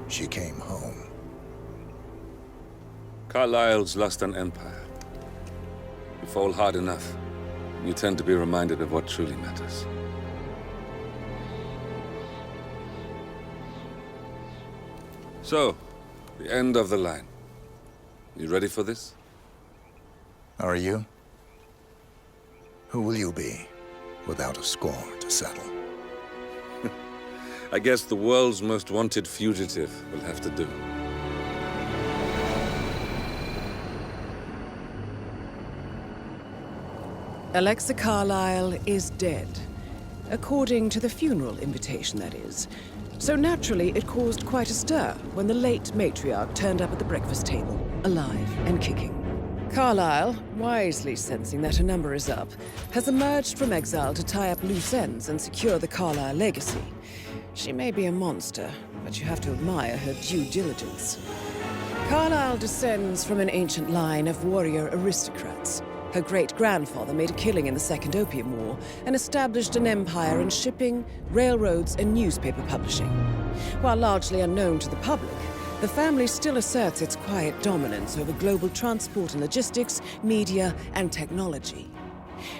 she came home. Carlyle's lost an empire. You fall hard enough, you tend to be reminded of what truly matters. So, the end of the line. You ready for this? Are you? Who will you be, without a score to settle? I guess the world's most wanted fugitive will have to do. Alexa Carlyle is dead. According to the funeral invitation, that is. So naturally, it caused quite a stir when the late matriarch turned up at the breakfast table, alive and kicking. Carlyle, wisely sensing that her number is up, has emerged from exile to tie up loose ends and secure the Carlyle legacy. She may be a monster, but you have to admire her due diligence. Carlyle descends from an ancient line of warrior aristocrats. Her great-grandfather made a killing in the Second Opium War and established an empire in shipping, railroads, and newspaper publishing. While largely unknown to the public, the family still asserts its quiet dominance over global transport and logistics, media, and technology.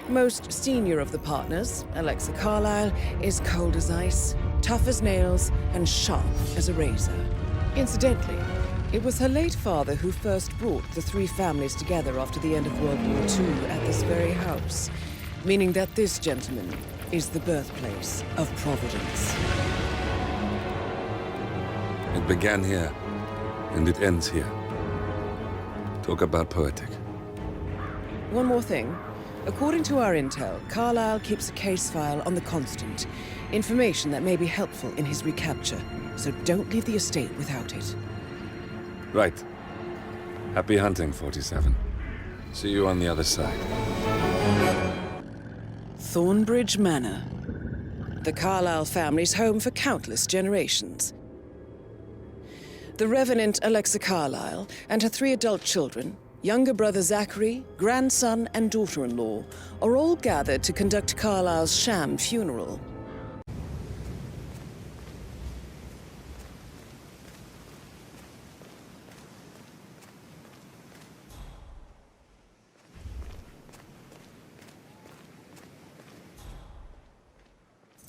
Most senior of the partners, Alexa Carlyle, is cold as ice, tough as nails, and sharp as a razor. Incidentally, it was her late father who first brought the three families together after the end of World War II at this very house, meaning that this gentleman is the birthplace of Providence. It began here, and it ends here. Talk about poetic. One more thing. According to our intel, Carlyle keeps a case file on the Constant. Information that may be helpful in his recapture, so don't leave the estate without it. Right. Happy hunting, 47. See you on the other side. Thornbridge Manor. The Carlyle family's home for countless generations. The Revenant Alexa Carlyle and her 3 adult children, younger brother Zachary, grandson, and daughter-in-law, are all gathered to conduct Carlyle's sham funeral.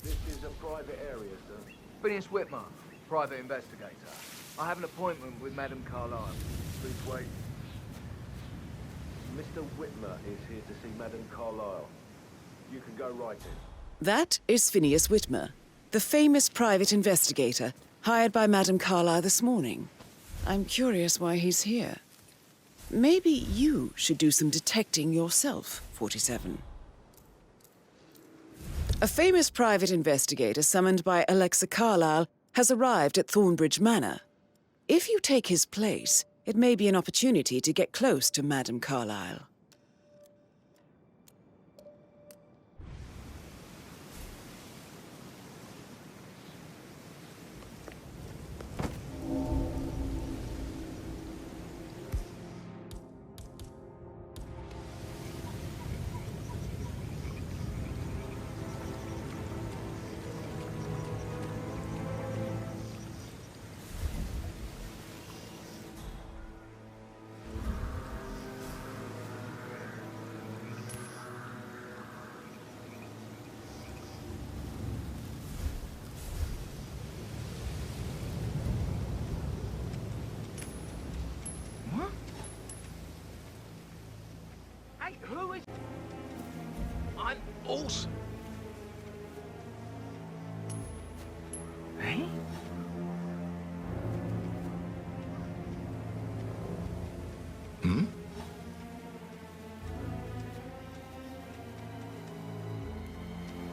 This is a private area, sir. Phineas Whitmer, private investigator. I have an appointment with Madame Carlyle. Please wait. Mr. Whitmer is here to see Madame Carlyle. You can go right in. That is Phineas Whitmer, the famous private investigator hired by Madame Carlyle this morning. I'm curious why he's here. Maybe you should do some detecting yourself, 47. A famous private investigator summoned by Alexa Carlyle has arrived at Thornbridge Manor. If you take his place, it may be an opportunity to get close to Madame Carlyle. Who is... I'm awesome. Hey? Hmm?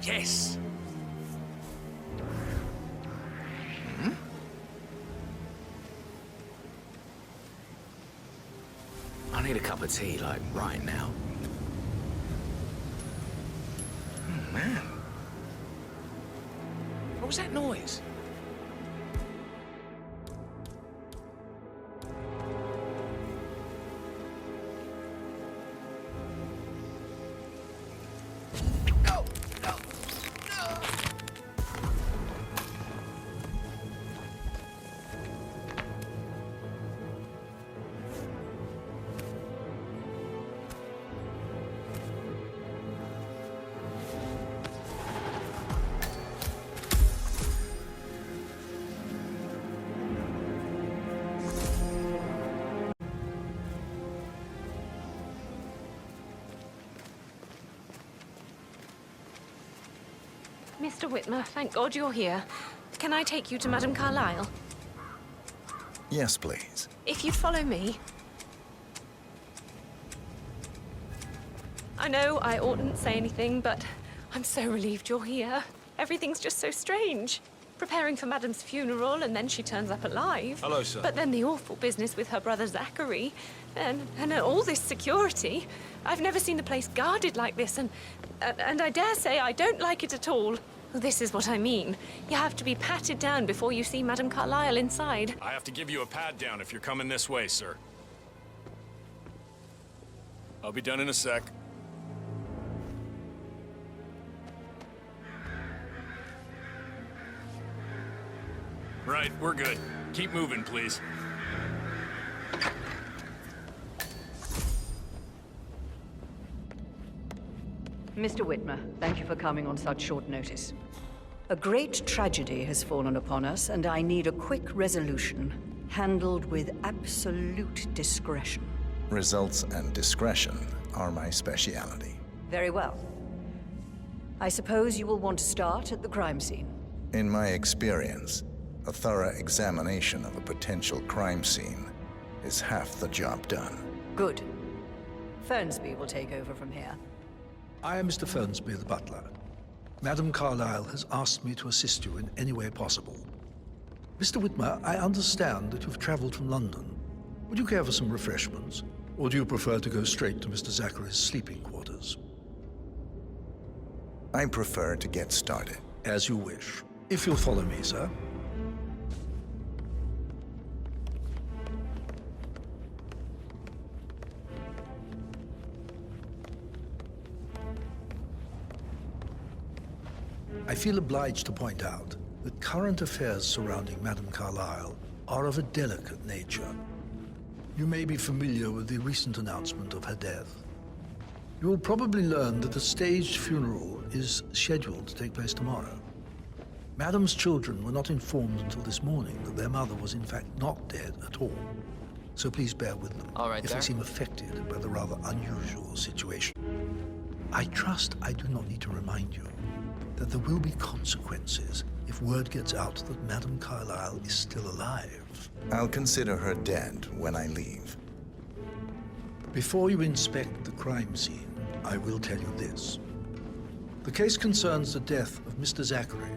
Yes. Hmm? I need a cup of tea, like, right now. Oh, man. What was that noise? No! No! No! Mr. Whitmer, thank God you're here. Can I take you to Madame Carlyle? Yes, please. If you'd follow me. I know I oughtn't say anything, but I'm so relieved you're here. Everything's just so strange. Preparing for Madame's funeral, and then she turns up alive. Hello, sir. But then the awful business with her brother Zachary, and all this security. I've never seen the place guarded like this, and I dare say I don't like it at all. This is what I mean. You have to be patted down before you see Madame Carlyle inside. I have to give you a pat down if you're coming this way, sir. I'll be done in a sec. Right, we're good. Keep moving, please. Mr. Whitmer, thank you for coming on such short notice. A great tragedy has fallen upon us, and I need a quick resolution, handled with absolute discretion. Results and discretion are my specialty. Very well. I suppose you will want to start at the crime scene. In my experience, a thorough examination of a potential crime scene is half the job done. Good. Fernsby will take over from here. I am Mr. Fernsby, the butler. Madame Carlyle has asked me to assist you in any way possible. Mr. Whitmer, I understand that you've traveled from London. Would you care for some refreshments? Or do you prefer to go straight to Mr. Zachary's sleeping quarters? I prefer to get started. As you wish. If you'll follow me, sir. I feel obliged to point out that current affairs surrounding Madame Carlyle are of a delicate nature. You may be familiar with the recent announcement of her death. You will probably learn that a staged funeral is scheduled to take place tomorrow. Madame's children were not informed until this morning that their mother was in fact not dead at all. So please bear with them if they seem affected by the rather unusual situation. I trust I do not need to remind you that there will be consequences if word gets out that Madame Carlyle is still alive. I'll consider her dead when I leave. Before you inspect the crime scene, I will tell you this. The case concerns the death of Mr. Zachary,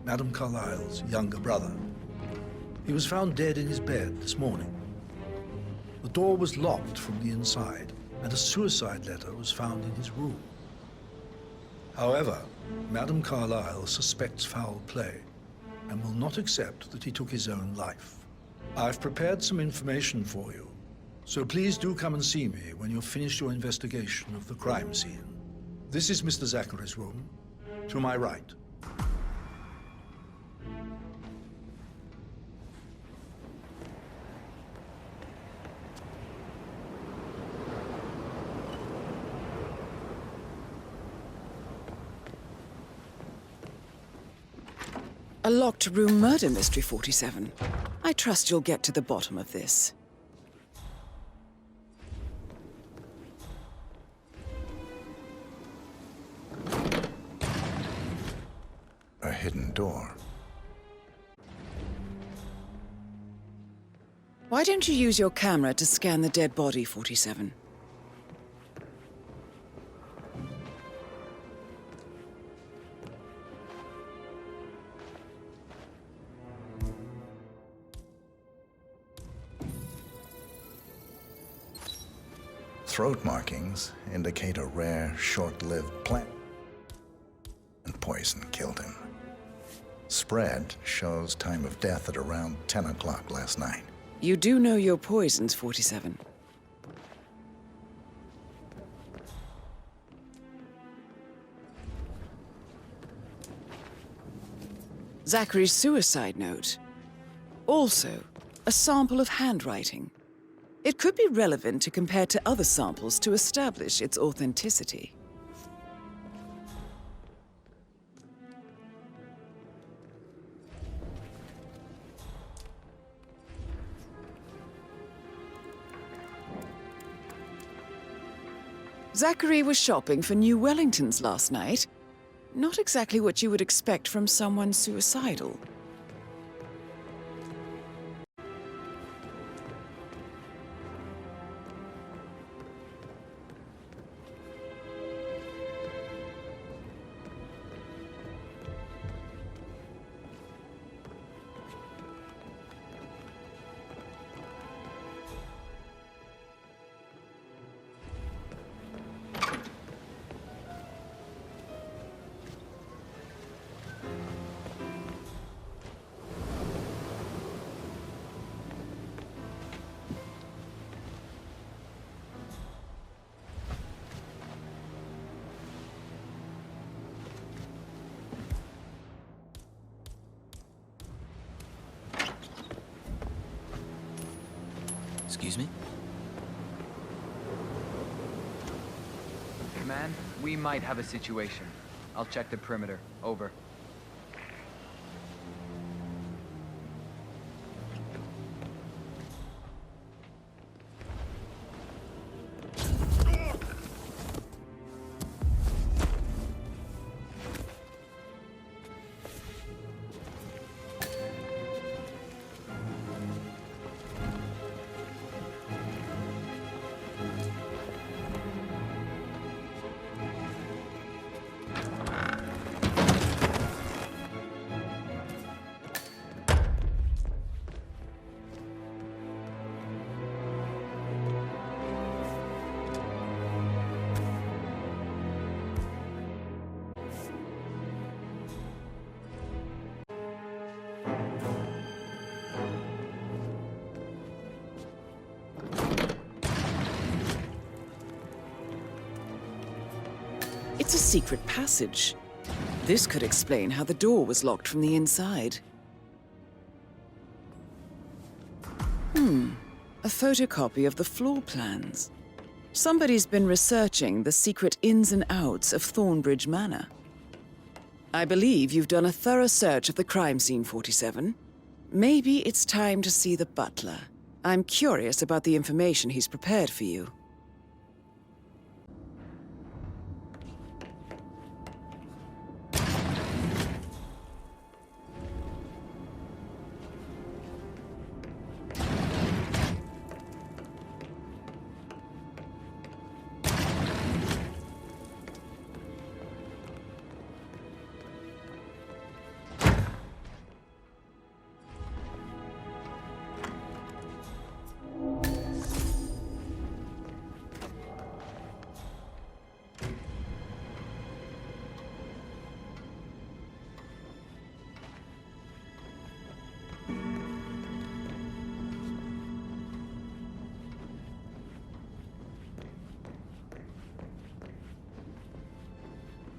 Madame Carlyle's younger brother. He was found dead in his bed this morning. The door was locked from the inside, and a suicide letter was found in his room. However, Madame Carlyle suspects foul play and will not accept that he took his own life. I've prepared some information for you, so please do come and see me when you've finished your investigation of the crime scene. This is Mr. Zachary's room, to my right. A locked room murder mystery, 47. I trust you'll get to the bottom of this. A hidden door. Why don't you use your camera to scan the dead body, 47? Throat markings indicate a rare, short-lived plant and poison killed him. Spread shows time of death at around 10 o'clock last night. You do know your poisons, 47. Zachary's suicide note. Also, a sample of handwriting. It could be relevant to compare to other samples to establish its authenticity. Zachary was shopping for new Wellingtons last night. Not exactly what you would expect from someone suicidal. Excuse me? Man, we might have a situation. I'll check the perimeter. Over. It's a secret passage. This could explain how the door was locked from the inside. A photocopy of the floor plans. Somebody's been researching the secret ins and outs of Thornbridge Manor. I believe you've done a thorough search of the crime scene, 47. Maybe it's time to see the butler. I'm curious about the information he's prepared for you.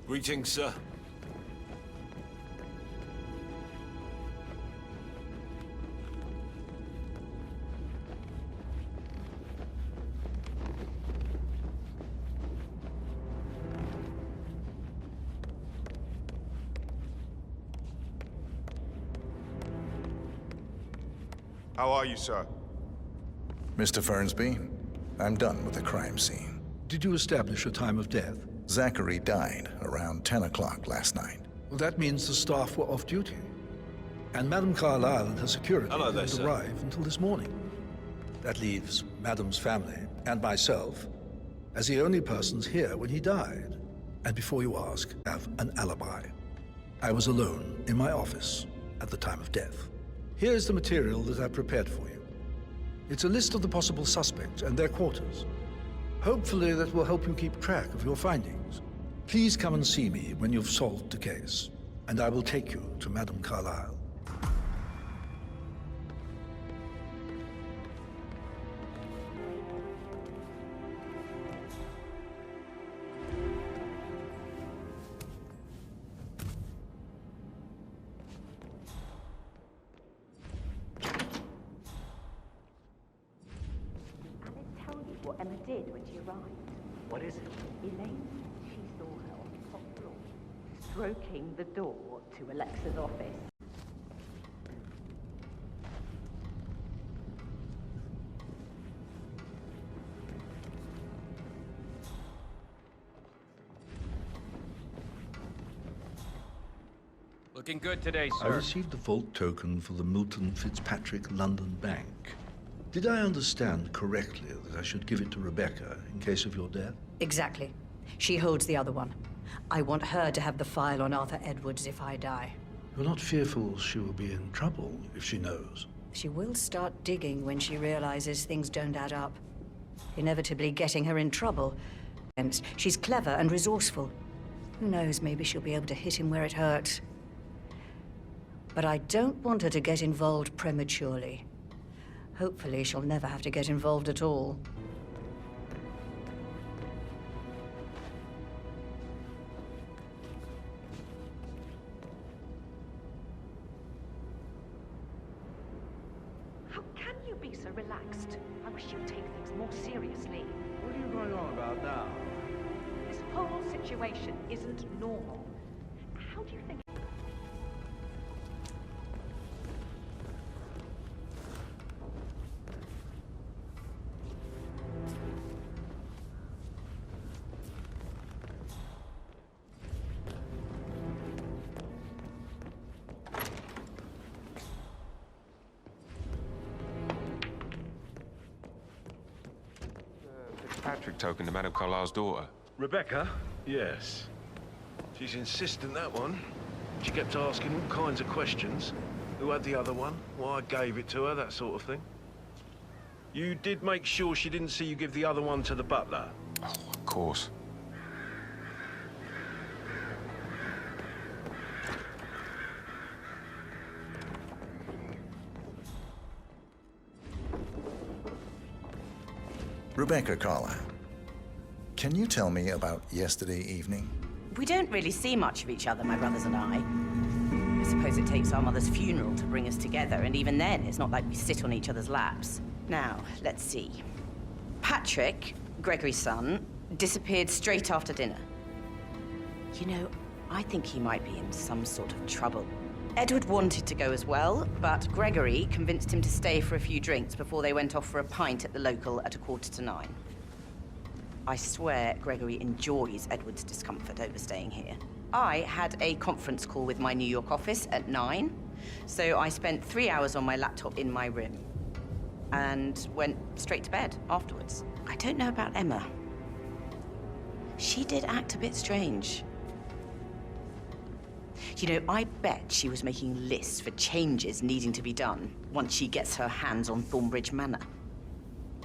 Greetings, sir. How are you, sir? Mr. Fernsby, I'm done with the crime scene. Did you establish a time of death? Zachary died around 10 o'clock last night. Well, that means the staff were off duty. And Madame Carlyle and her security Hello there, didn't sir. arrive until this morning. That leaves Madame's family and myself as the only persons here when he died. And before you ask, have an alibi. I was alone in my office at the time of death. Here's the material that I've prepared for you. It's a list of the possible suspects and their quarters. Hopefully that will help you keep track of your findings. Please come and see me when you've solved the case, and I will take you to Madame Carlyle. Tell you what Emma did when she arrived. What is it? Elaine, she saw her on the top floor, stroking the door to Alexa's office. Looking good today, I sir. received the vault token for the Milton Fitzpatrick London Bank. Did I understand correctly that I should give it to Rebecca in case of your death? Exactly. She holds the other one. I want her to have the file on Arthur Edwards if I die. You're not fearful she will be in trouble if she knows? She will start digging when she realizes things don't add up, inevitably getting her in trouble. And she's clever and resourceful. Who knows, maybe she'll be able to hit him where it hurts. But I don't want her to get involved prematurely. Hopefully she'll never have to get involved at all. How can you be so relaxed? I wish you'd take things more seriously. What are you going on about now? This whole situation isn't normal. How do you think... Fitzpatrick token to Madame Carlyle's daughter. Rebecca? Yes. She's insistent, that one. She kept asking all kinds of questions. Who had the other one? Why I gave it to her, that sort of thing. You did make sure she didn't see you give the other one to the butler? Oh, of course. Rebecca Carlyle, can you tell me about yesterday evening? We don't really see much of each other, my brothers and I. I suppose it takes our mother's funeral to bring us together, and even then, it's not like we sit on each other's laps. Now, let's see. Patrick, Gregory's son, disappeared straight after dinner. You know, I think he might be in some sort of trouble. Edward wanted to go as well, but Gregory convinced him to stay for a few drinks before they went off for a pint at the local at 9:15. I swear Gregory enjoys Edward's discomfort over staying here. I had a conference call with my New York office at 9, so I spent 3 hours on my laptop in my room and went straight to bed afterwards. I don't know about Emma. She did act a bit strange. You know, I bet she was making lists for changes needing to be done once she gets her hands on Thornbridge Manor.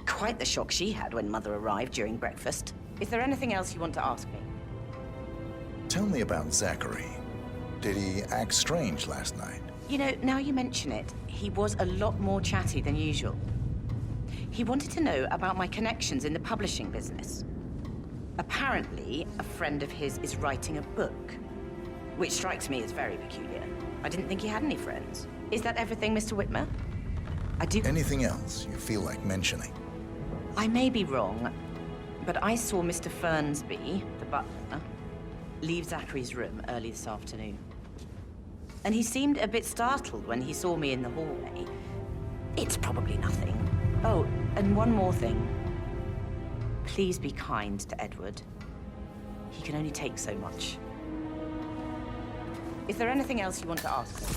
Quite the shock she had when Mother arrived during breakfast. Is there anything else you want to ask me? Tell me about Zachary. Did he act strange last night? You know, now you mention it, he was a lot more chatty than usual. He wanted to know about my connections in the publishing business. Apparently, a friend of his is writing a book, which strikes me as very peculiar. I didn't think he had any friends. Is that everything, Mr. Whitmer? I do... Anything else you feel like mentioning? I may be wrong, but I saw Mr. Fernsby, the butler, leave Zachary's room early this afternoon. And he seemed a bit startled when he saw me in the hallway. It's probably nothing. Oh, and one more thing. Please be kind to Edward. He can only take so much. Is there anything else you want to ask me?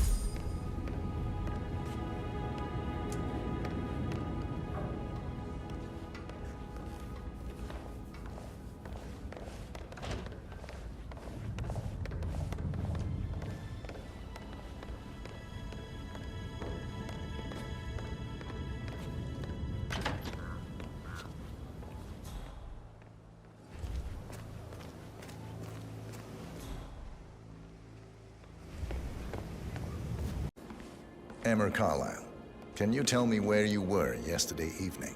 Emma Carlyle, can you tell me where you were yesterday evening?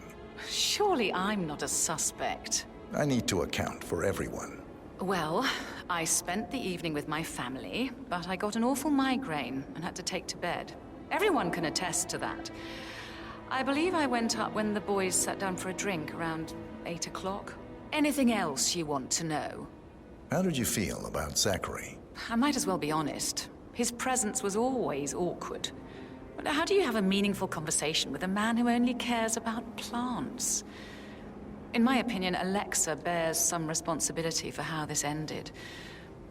Surely I'm not a suspect. I need to account for everyone. Well, I spent the evening with my family, but I got an awful migraine and had to take to bed. Everyone can attest to that. I believe I went up when the boys sat down for a drink around 8 o'clock. Anything else you want to know? How did you feel about Zachary? I might as well be honest. His presence was always awkward. But how do you have a meaningful conversation with a man who only cares about plants? In my opinion, Alexa bears some responsibility for how this ended.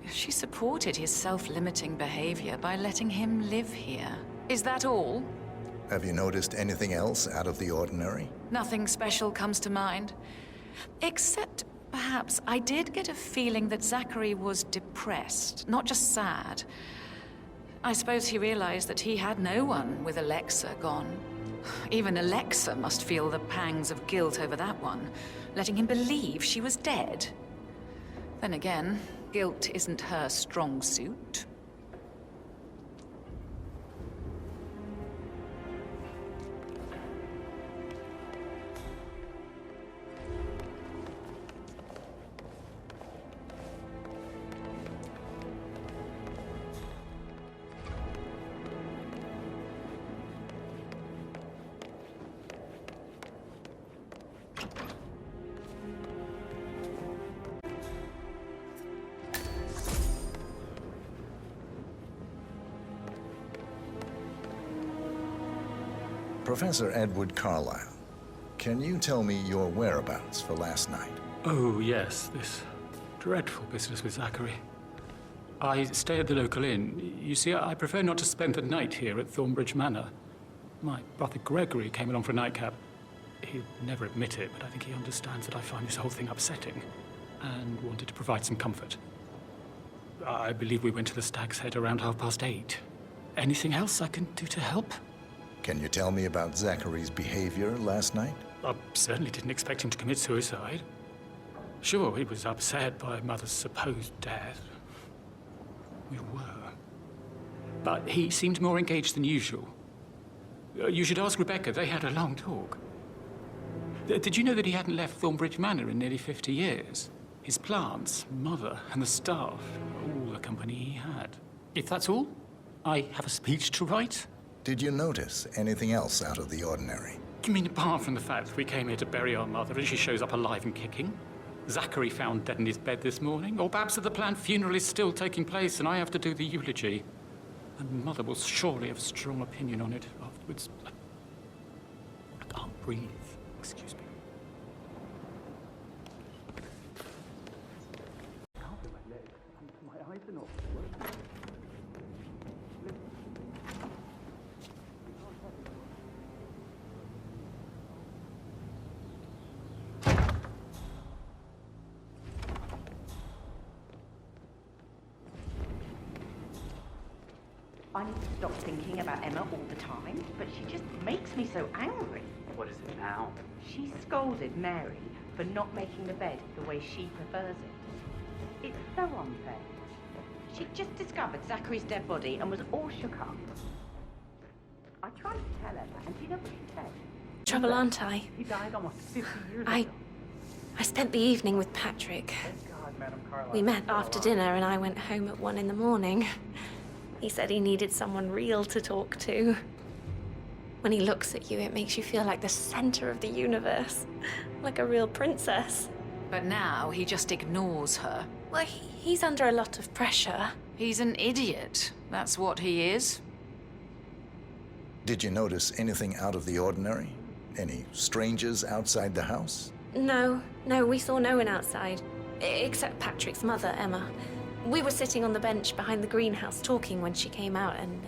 She supported his self-limiting behavior by letting him live here. Is that all? Have you noticed anything else out of the ordinary? Nothing special comes to mind. Except, perhaps, I did get a feeling that Zachary was depressed, not just sad. I suppose he realized that he had no one with Alexa gone. Even Alexa must feel the pangs of guilt over that one, letting him believe she was dead. Then again, guilt isn't her strong suit. Professor Edward Carlyle, can you tell me your whereabouts for last night? Oh, yes, this dreadful business with Zachary. I stay at the local inn. You see, I prefer not to spend the night here at Thornbridge Manor. My brother Gregory came along for a nightcap. He'd never admit it, but I think he understands that I find this whole thing upsetting and wanted to provide some comfort. I believe we went to the Stag's Head around 8:30. Anything else I can do to help? Can you tell me about Zachary's behavior last night? I certainly didn't expect him to commit suicide. Sure, he was upset by Mother's supposed death. We were. But he seemed more engaged than usual. You should ask Rebecca. They had a long talk. Did you know that he hadn't left Thornbridge Manor in nearly 50 years? His plants, Mother, and the staff, all the company he had. If that's all, I have a speech to write. Did you notice anything else out of the ordinary? You mean apart from the fact that we came here to bury our mother and she shows up alive and kicking? Zachary found dead in his bed this morning? Or perhaps that the planned funeral is still taking place and I have to do the eulogy? And Mother will surely have a strong opinion on it afterwards. I can't breathe. Excuse me. My eyes are not working. I need to stop thinking about Emma all the time, but she just makes me so angry. What is it now? She scolded Mary for not making the bed the way she prefers it. It's so unfair. She just discovered Zachary's dead body and was all shook up. I tried to tell Emma, and do you know what she said? Trouble, aren't I? He died almost 50 years ago. I spent the evening with Patrick. God, Madam Carlyle. We met after dinner and I went home at 1 in the morning. He said he needed someone real to talk to. When he looks at you, it makes you feel like the center of the universe. Like a real princess. But now he just ignores her. Well, he's under a lot of pressure. He's an idiot. That's what he is. Did you notice anything out of the ordinary? Any strangers outside the house? No, we saw no one outside. Except Patrick's mother, Emma. We were sitting on the bench behind the greenhouse talking when she came out and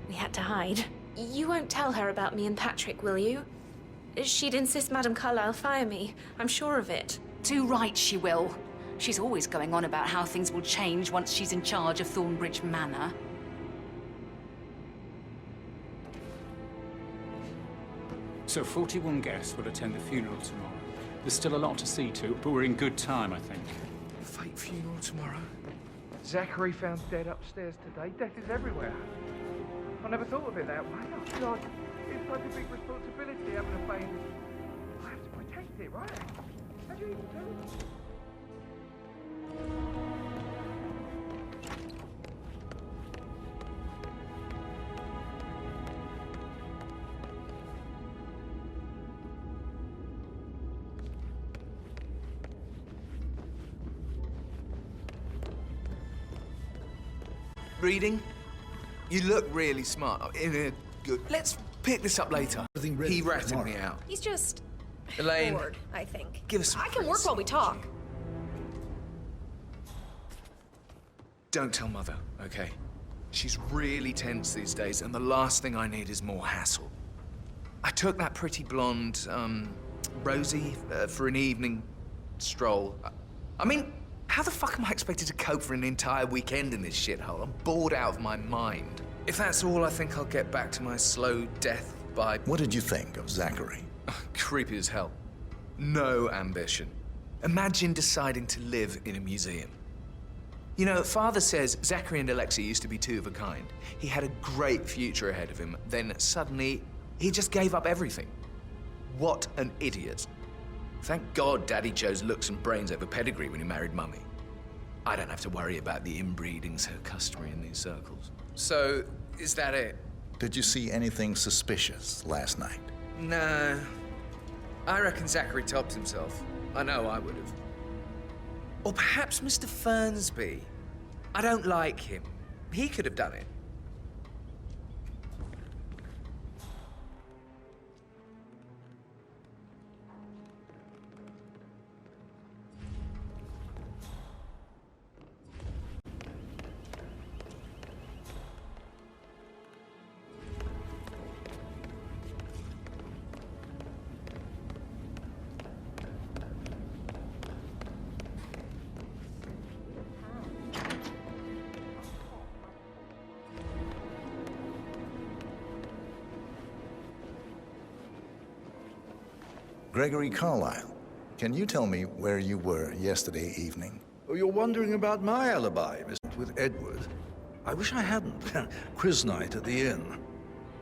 we had to hide. You won't tell her about me and Patrick, will you? She'd insist Madame Carlyle fire me. I'm sure of it. Too right she will. She's always going on about how things will change once she's in charge of Thornbridge Manor. So 41 guests will attend the funeral tomorrow. There's still a lot to see to, but we're in good time, I think. Fake funeral tomorrow. Zachary found dead upstairs today. Death is everywhere. I never thought of it that way. Oh, God. It's such a big responsibility having a baby. I have to protect it, right? How do you even do it? Reading? You look really smart. In a good... Let's pick this up later. He ratted me out. He's just Elaine, bored, I think. give us some I can work while we talk. Don't tell Mother, okay? She's really tense these days, and the last thing I need is more hassle. I took that pretty blonde, Rosie, for an evening stroll. I mean, how the fuck am I expected to cope for an entire weekend in this shithole? I'm bored out of my mind. If that's all, I think I'll get back to my slow death by... What did you think of Zachary? Creepy as hell. No ambition. Imagine deciding to live in a museum. You know, Father says Zachary and Alexei used to be two of a kind. He had a great future ahead of him, then suddenly, he just gave up everything. What an idiot. Thank God Daddy chose looks and brains over pedigree when he married Mummy. I don't have to worry about the inbreeding so customary in these circles. So, is that it? Did you see anything suspicious last night? No. I reckon Zachary topped himself. I know I would have. Or perhaps Mr. Fernsby. I don't like him. He could have done it. Gregory Carlyle, can you tell me where you were yesterday evening? Oh, you're wondering about my alibi, with Edward. I wish I hadn't. Quiz night at the inn.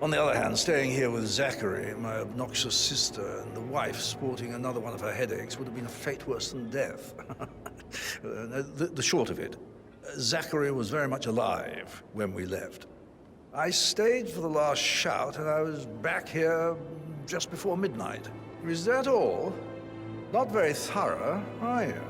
On the other hand, staying here with Zachary, my obnoxious sister, and the wife sporting another one of her headaches would have been a fate worse than death. The short of it, Zachary was very much alive when we left. I stayed for the last shout, and I was back here just before midnight. Is that all? Not very thorough, are you?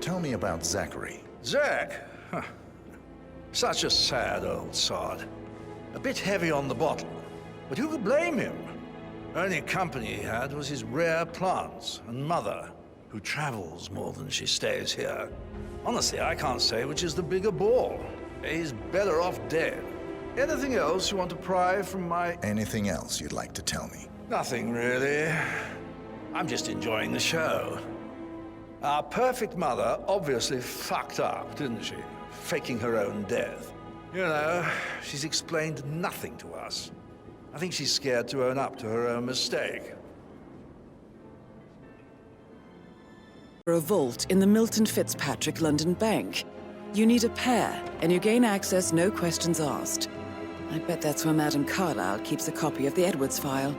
Tell me about Zachary. Zach? Huh. Such a sad old sod. A bit heavy on the bottle, but who could blame him? Only company he had was his rare plants and Mother, who travels more than she stays here. Honestly, I can't say which is the bigger ball. He's better off dead. Anything else you want to pry from my... Anything else you'd like to tell me? Nothing, really. I'm just enjoying the show. Our perfect mother obviously fucked up, didn't she? Faking her own death. You know, she's explained nothing to us. I think she's scared to own up to her own mistake. A vault in the Milton Fitzpatrick London Bank. You need a pair, and you gain access no questions asked. I bet that's where Madame Carlyle keeps a copy of the Edwards file.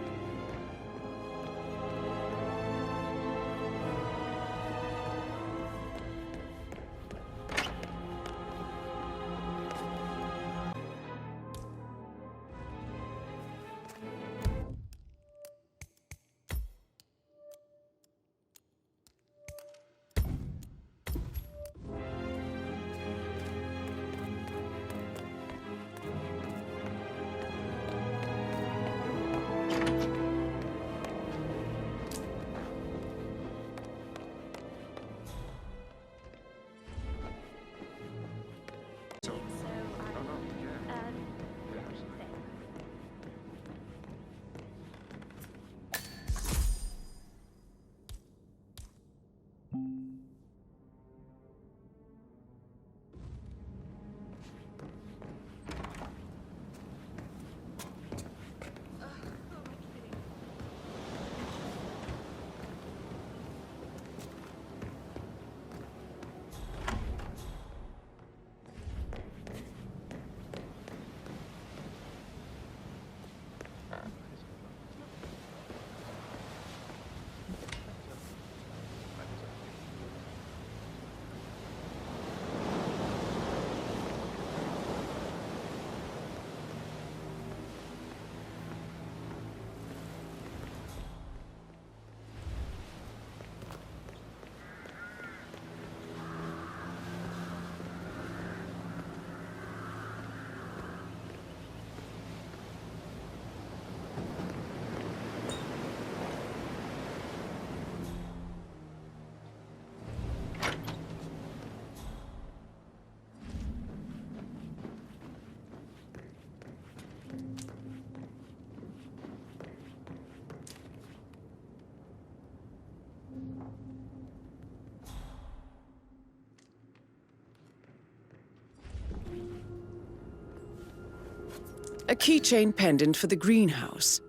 A keychain pendant for the greenhouse.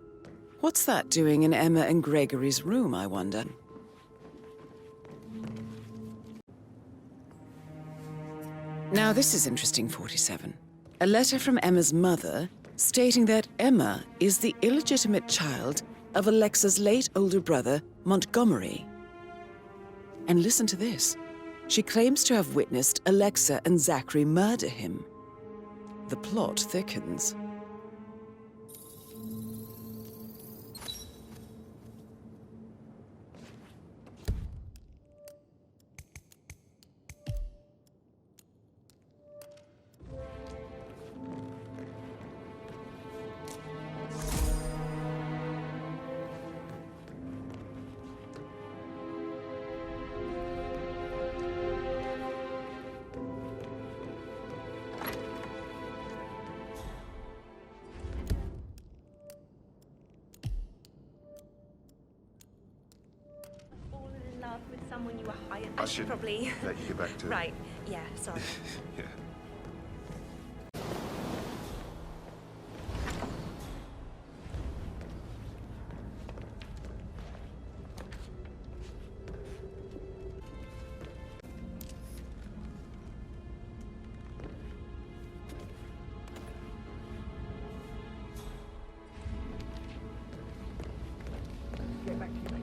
What's that doing in Emma and Gregory's room, I wonder? Now this is interesting, 47. A letter from Emma's mother stating that Emma is the illegitimate child of Alexa's late older brother, Montgomery. And listen to this. She claims to have witnessed Alexa and Zachary murder him. The plot thickens. With someone you were hired. I should probably let you get back to it. Right. Yeah. Sorry. Yeah. Get back to you later.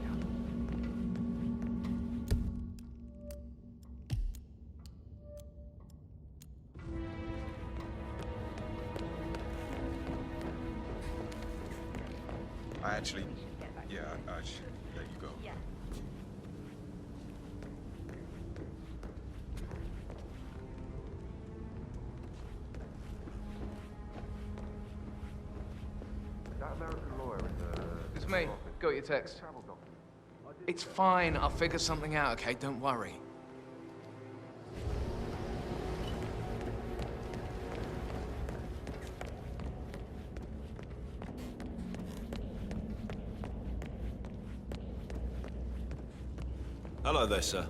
I actually... Yeah, I should let you go. Yeah. That American lawyer in the... It's me. Got your text. It's fine. I'll figure something out, okay? Don't worry. Hello there, sir.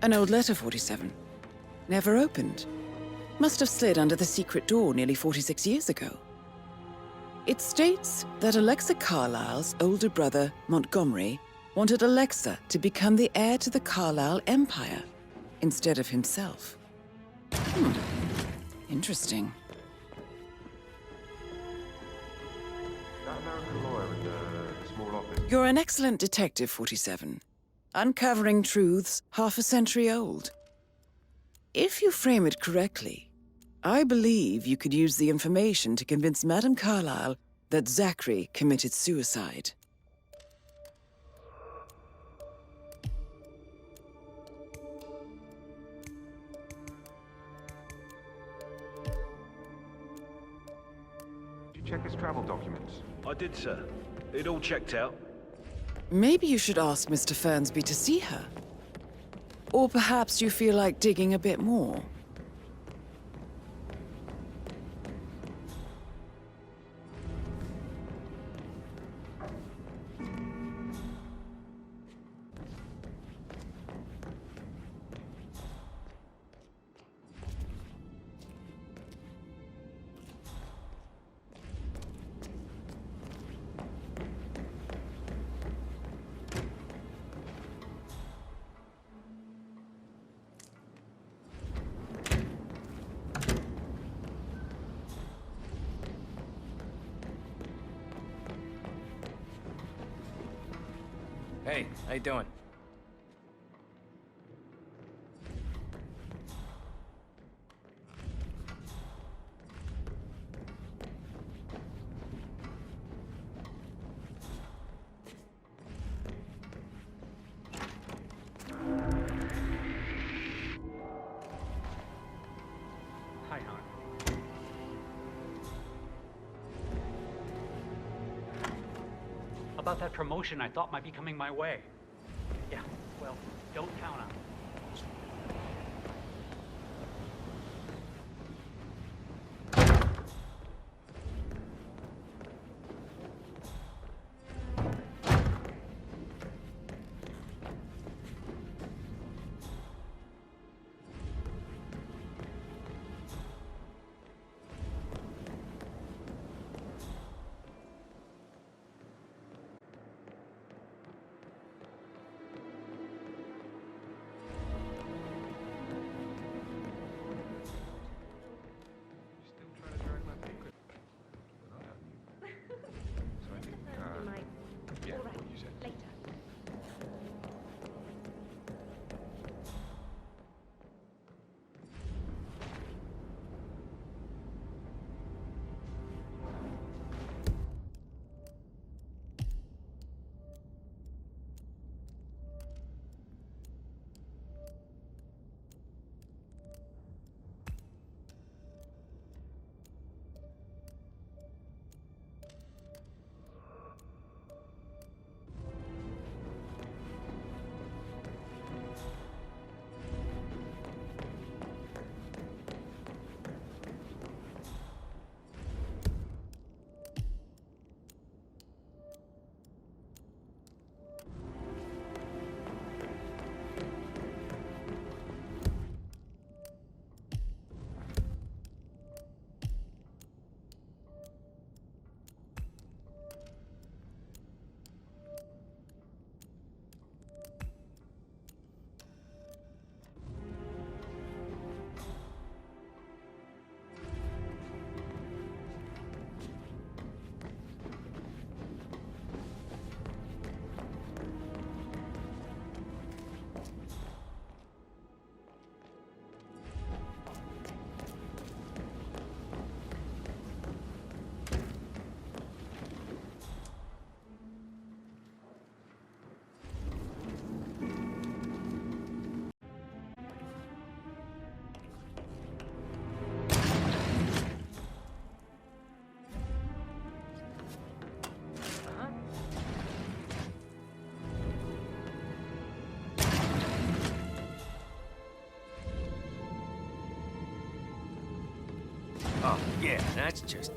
An old letter, 47. Never opened. Must have slid under the secret door nearly 46 years ago. It states that Alexa Carlisle's older brother, Montgomery, wanted Alexa to become the heir to the Carlisle Empire instead of himself. Interesting. That American lawyer in the small office. You're an excellent detective, 47. Uncovering truths half a century old. If you frame it correctly, I believe you could use the information to convince Madame Carlisle that Zachary committed suicide. Did you check his travel documents? I did, sir. It all checked out. Maybe you should ask Mr. Fernsby to see her. Or perhaps you feel like digging a bit more. Hey, how you doing? about that promotion I thought might be coming my way. Yeah, well, don't count on it. Oh, yeah, that's just...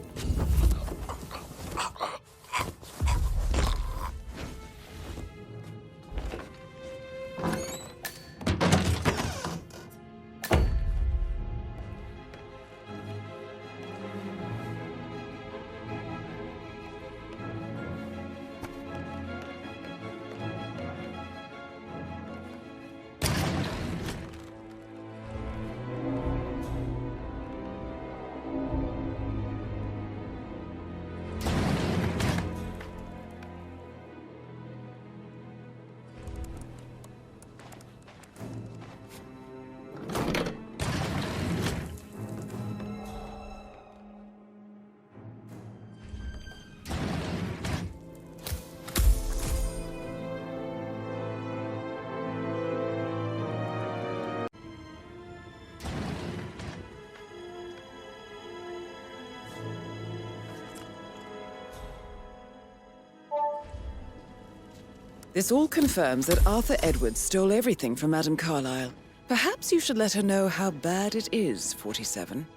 This all confirms that Arthur Edwards stole everything from Madame Carlyle. Perhaps you should let her know how bad it is, 47.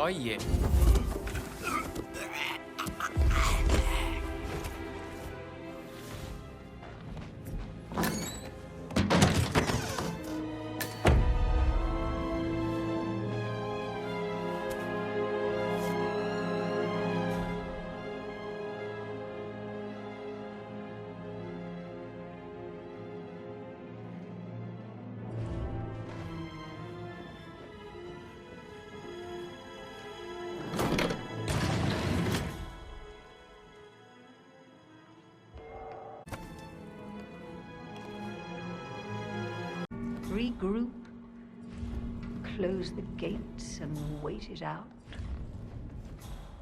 Oh, yeah. Regroup, close the gates, and wait it out.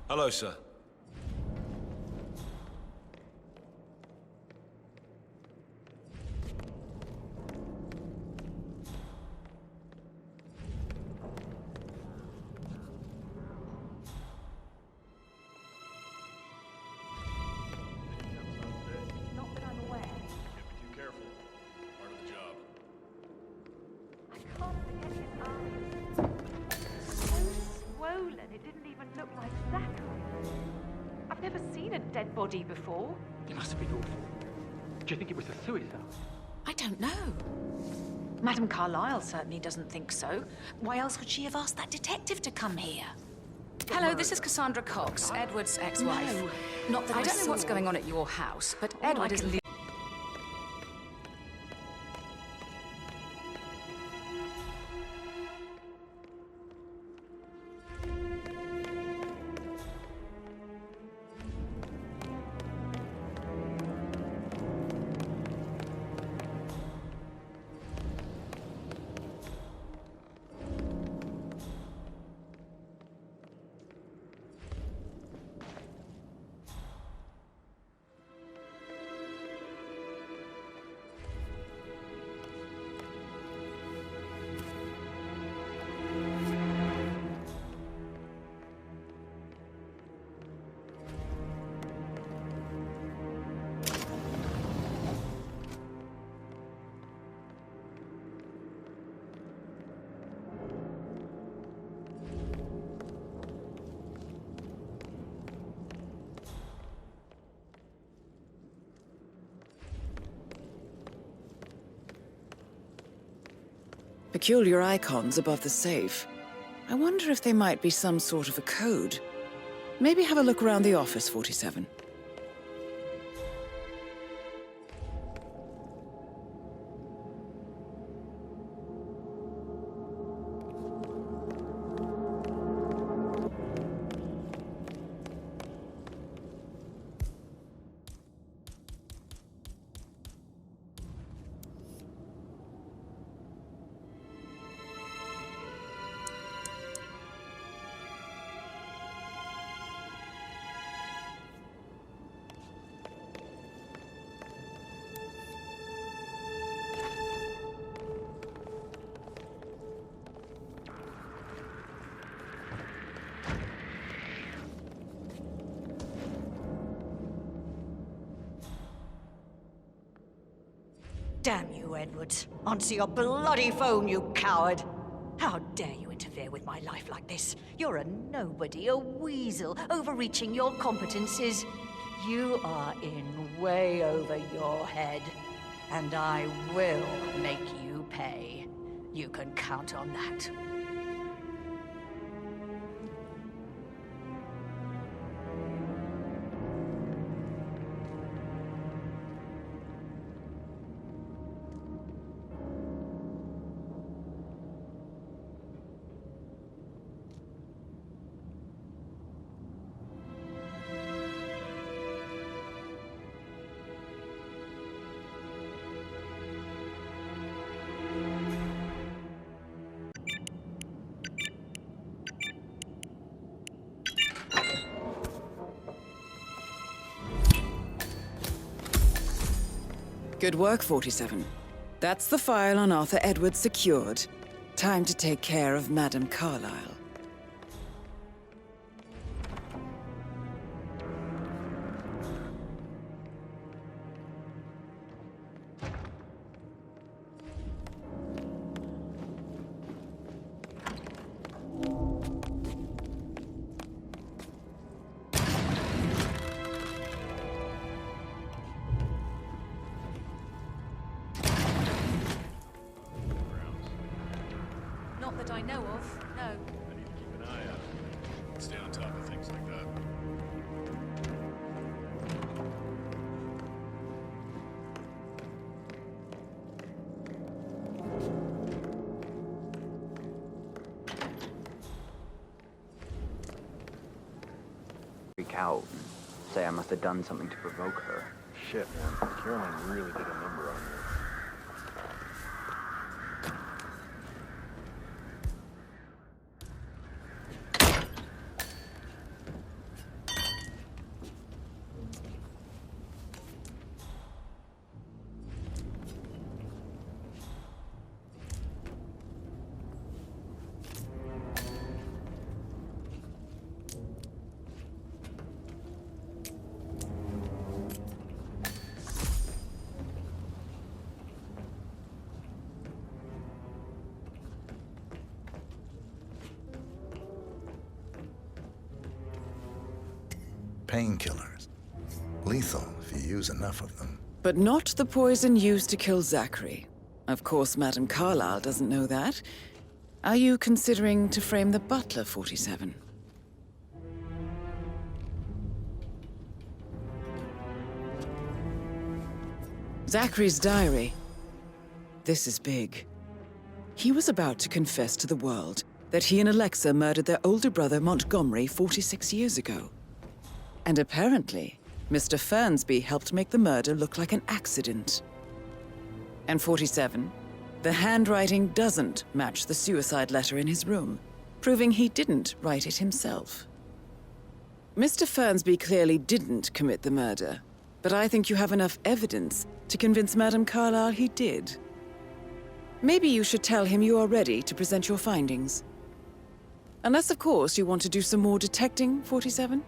Hello, sir. Not that I'm aware. Be too careful. Part of the job. I can't forget his eyes. So swollen, it didn't even look like Zachary. I've never seen a dead body before. It must have been awful. Do you think it was a suicide? I don't know. Madame Carlyle certainly doesn't think so. Why else would she have asked that detective to come here? Hello, this is Cassandra Cox, Edward's ex-wife. No, Not that I don't know what's going on at your house, but Edward is... Peculiar icons above the safe. I wonder if they might be some sort of a code. Maybe have a look around the office, 47. Damn you, Edwards. Answer your bloody phone, you coward! How dare you interfere with my life like this? You're a nobody, a weasel, overreaching your competences. You are in way over your head, and I will make you pay. You can count on that. Good work, 47. That's the file on Arthur Edwards secured. Time to take care of Madame Carlyle. know of, no. I need to keep an eye out. Stay on top of things like that. Freak out and say I must have done something to provoke her. Shit, man. Caroline really did a number on you. Painkillers. Lethal if you use enough of them. But not the poison used to kill Zachary. Of course, Madame Carlyle doesn't know that. Are you considering to frame the butler, 47? Zachary's diary. This is big. He was about to confess to the world that he and Alexa murdered their older brother Montgomery 46 years ago. And apparently, Mr. Fernsby helped make the murder look like an accident. And 47, the handwriting doesn't match the suicide letter in his room, proving he didn't write it himself. Mr. Fernsby clearly didn't commit the murder, but I think you have enough evidence to convince Madame Carlyle he did. Maybe you should tell him you are ready to present your findings. Unless, of course, you want to do some more detecting, 47?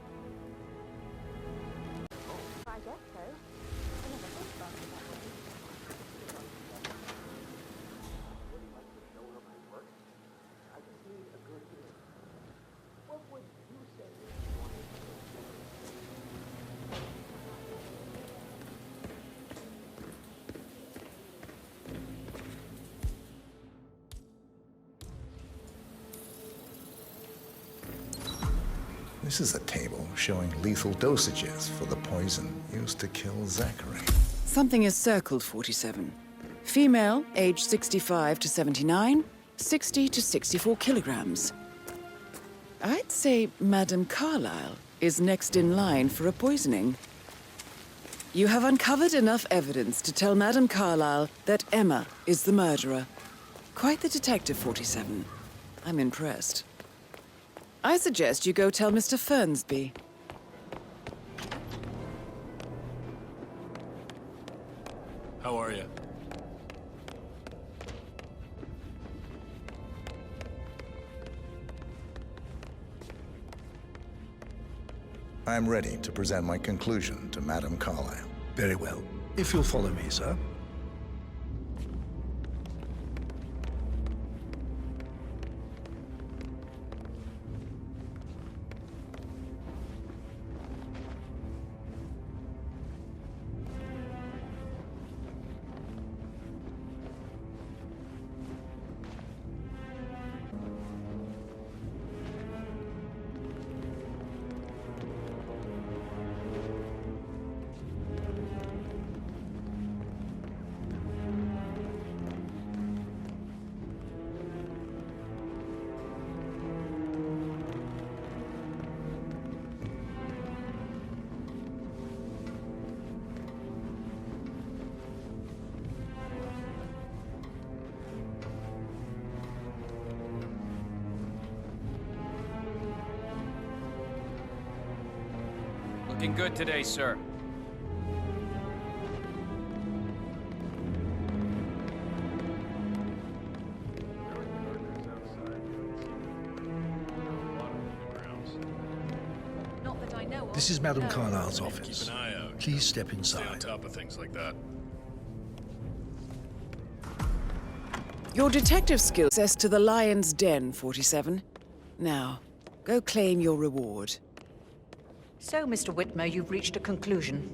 This is a table showing lethal dosages for the poison used to kill Zachary. Something is circled, 47. Female, age 65 to 79, 60 to 64 kilograms. I'd say Madame Carlyle is next in line for a poisoning. You have uncovered enough evidence to tell Madame Carlyle that Emma is the murderer. Quite the detective, 47. I'm impressed. I suggest you go tell Mr. Fernsby. How are you? I'm ready to present my conclusion to Madame Carlyle. Very well. If you'll follow me, sir. Looking good today, sir. Not that I know of. This is Madame No. Carlyle's Keep office. an eye out. Please step Stay on inside. top of things like that. Your detective skills access to the Lion's Den, 47. Now, go claim your reward. So, Mr. Whitmer, you've reached a conclusion.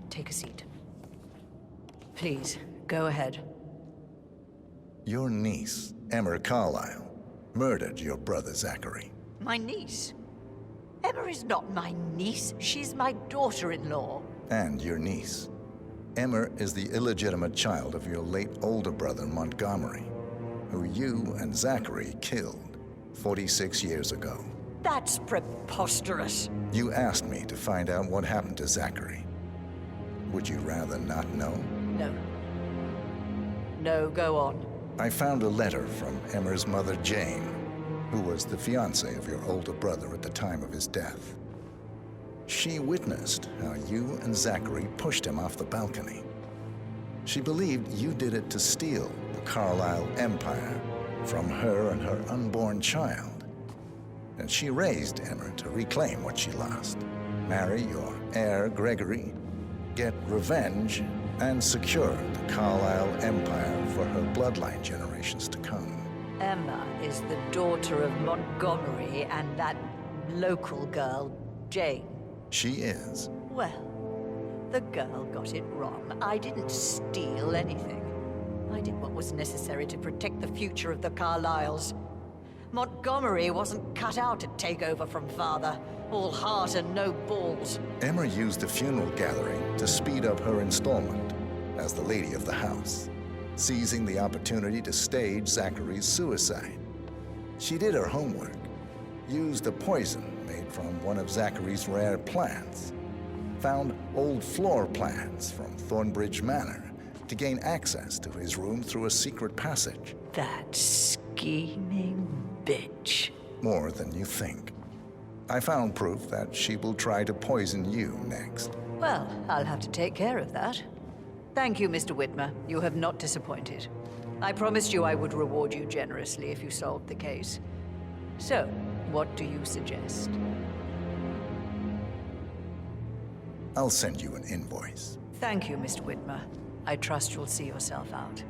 Take a seat. Please, go ahead. Your niece, Emma Carlyle, murdered your brother Zachary. My niece? Emma is not my niece. She's my daughter-in-law. And your niece. Emma is the illegitimate child of your late older brother Montgomery, who you and Zachary killed 46 years ago. That's preposterous. You asked me to find out what happened to Zachary. Would you rather not know? No. No, go on. I found a letter from Emmer's mother, Jane, who was the fiancée of your older brother at the time of his death. She witnessed how you and Zachary pushed him off the balcony. She believed you did it to steal the Carlisle empire from her and her unborn child. And she raised Emmer to reclaim what she lost, marry your heir, Gregory, get revenge, and secure the Carlisle empire for her bloodline generations to come. Emma is the daughter of Montgomery and that local girl, Jane. She is. Well, the girl got it wrong. I didn't steal anything. I did what was necessary to protect the future of the Carlisles. Montgomery wasn't cut out to take over from father. All heart and no balls. Emma used the funeral gathering to speed up her installment as the lady of the house, seizing the opportunity to stage Zachary's suicide. She did her homework, used a poison made from one of Zachary's rare plants, found old floor plans from Thornbridge Manor to gain access to his room through a secret passage. That scheming bitch. More than you think. I found proof that she will try to poison you next. Well, I'll have to take care of that. Thank you, Mr. Whitmer. You have not disappointed. I promised you I would reward you generously if you solved the case. So, what do you suggest? I'll send you an invoice. Thank you, Mr. Whitmer. I trust you'll see yourself out.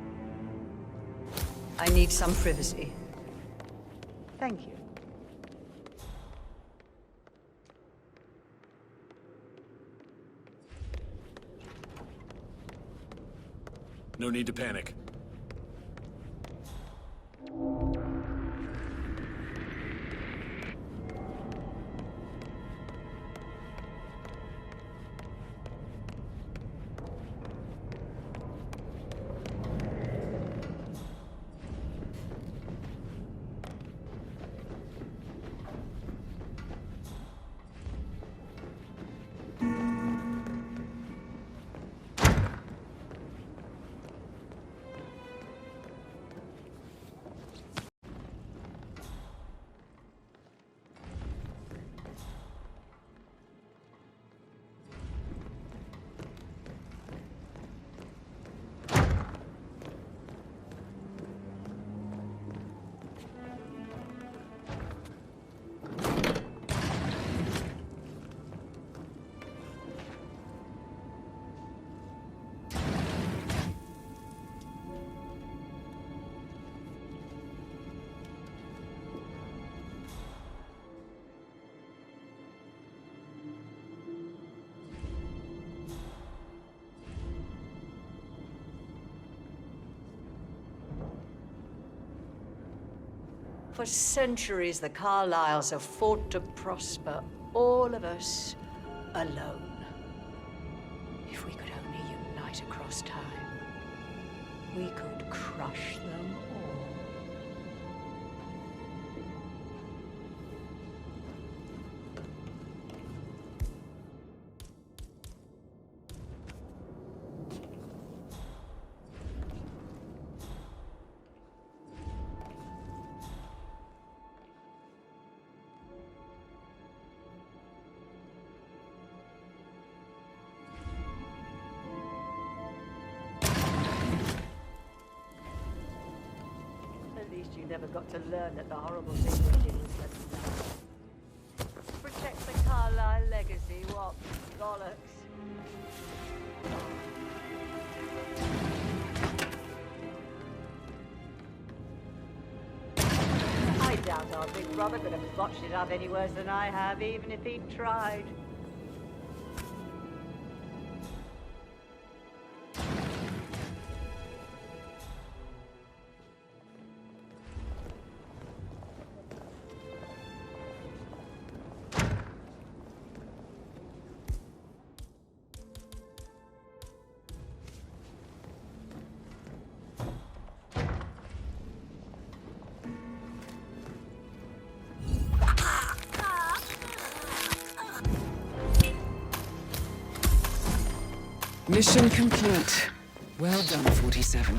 I need some privacy. Thank you. No need to panic. For centuries, the Carlisles have fought to prosper, all of us alone. If we could only unite across time, we could crush them all. You never got to learn that the horrible thing we did was let them down. Protect the Carlisle legacy, what bollocks. I doubt our big brother could have botched it up any worse than I have, even if he'd tried. Mission complete. Well done, 47.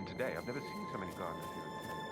Today, I've never seen so many gardeners here at the same time.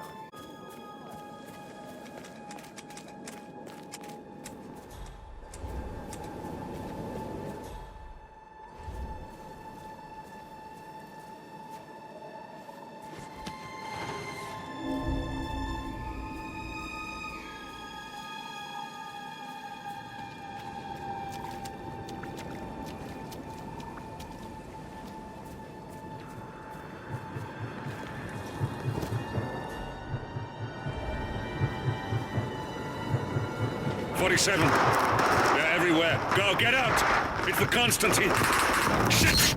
They're everywhere. Go, get out! It's the Constantine. Shit!